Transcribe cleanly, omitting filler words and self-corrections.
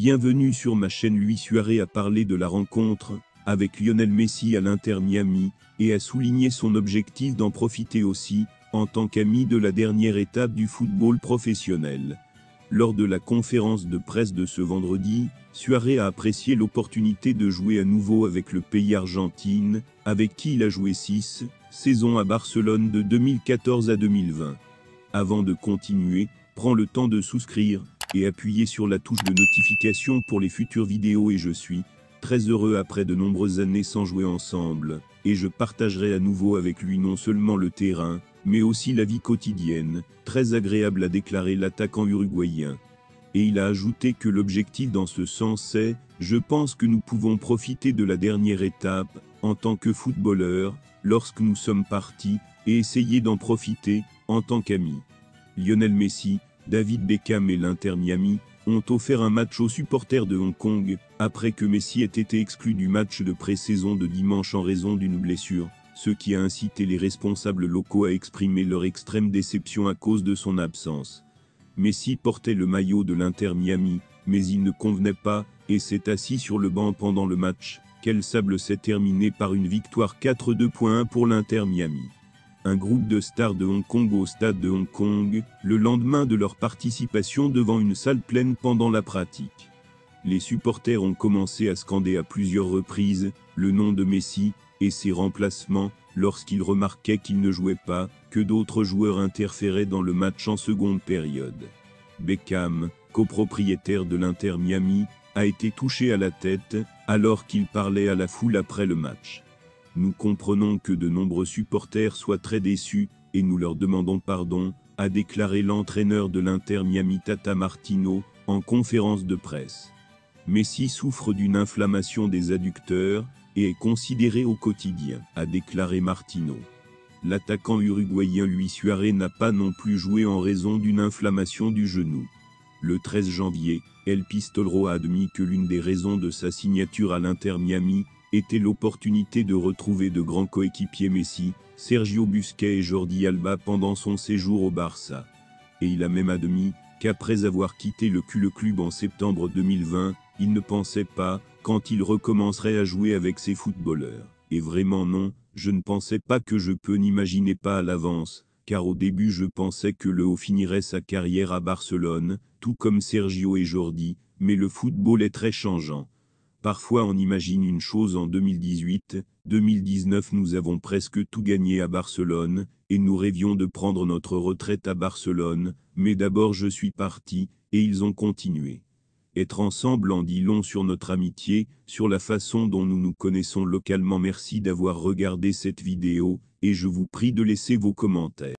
Bienvenue sur ma chaîne. Luis Suarez a parlé de la rencontre avec Lionel Messi à l'Inter Miami et a souligné son objectif d'en profiter aussi en tant qu'ami de la dernière étape du football professionnel. Lors de la conférence de presse de ce vendredi, Suarez a apprécié l'opportunité de jouer à nouveau avec le pays Argentine, avec qui il a joué 6 saisons à Barcelone de 2014 à 2020. Avant de continuer, prends le temps de souscrire et appuyer sur la touche de notification pour les futures vidéos et je suis très heureux après de nombreuses années sans jouer ensemble, et je partagerai à nouveau avec lui non seulement le terrain, mais aussi la vie quotidienne, très agréable, a déclaré l'attaquant uruguayen. Et il a ajouté que l'objectif dans ce sens est « Je pense que nous pouvons profiter de la dernière étape, en tant que footballeur, lorsque nous sommes partis, et essayer d'en profiter, en tant qu'amis ». Lionel Messi, David Beckham et l'Inter Miami ont offert un match aux supporters de Hong Kong, après que Messi ait été exclu du match de pré-saison de dimanche en raison d'une blessure, ce qui a incité les responsables locaux à exprimer leur extrême déception à cause de son absence. Messi portait le maillot de l'Inter Miami, mais il ne convenait pas, et s'est assis sur le banc pendant le match. Quel sable s'est terminé par une victoire 4-2 pour l'Inter Miami. Un groupe de stars de Hong Kong au stade de Hong Kong, le lendemain de leur participation devant une salle pleine pendant la pratique. Les supporters ont commencé à scander à plusieurs reprises le nom de Messi et ses remplacements lorsqu'ils remarquaient qu'il ne jouait pas, que d'autres joueurs interféraient dans le match en seconde période. Beckham, copropriétaire de l'Inter Miami, a été touché à la tête alors qu'il parlait à la foule après le match. Nous comprenons que de nombreux supporters soient très déçus, et nous leur demandons pardon, a déclaré l'entraîneur de l'Inter Miami Tata Martino, en conférence de presse. Messi souffre d'une inflammation des adducteurs, et est considéré au quotidien, a déclaré Martino. L'attaquant uruguayen Luis Suarez n'a pas non plus joué en raison d'une inflammation du genou. Le 13 janvier, El Pistolero a admis que l'une des raisons de sa signature à l'Inter Miami était l'opportunité de retrouver de grands coéquipiers Messi, Sergio Busquets et Jordi Alba pendant son séjour au Barça. Et il a même admis qu'après avoir quitté le club en septembre 2020, il ne pensait pas quand il recommencerait à jouer avec ses footballeurs. Et vraiment non, je ne pensais pas que je peux n'imaginer pas à l'avance, car au début je pensais que Leo finirait sa carrière à Barcelone, tout comme Sergio et Jordi, mais le football est très changeant. Parfois on imagine une chose en 2018, 2019 nous avons presque tout gagné à Barcelone, et nous rêvions de prendre notre retraite à Barcelone, mais d'abord je suis parti, et ils ont continué. Être ensemble en dit long sur notre amitié, sur la façon dont nous nous connaissons localement. Merci d'avoir regardé cette vidéo, et je vous prie de laisser vos commentaires.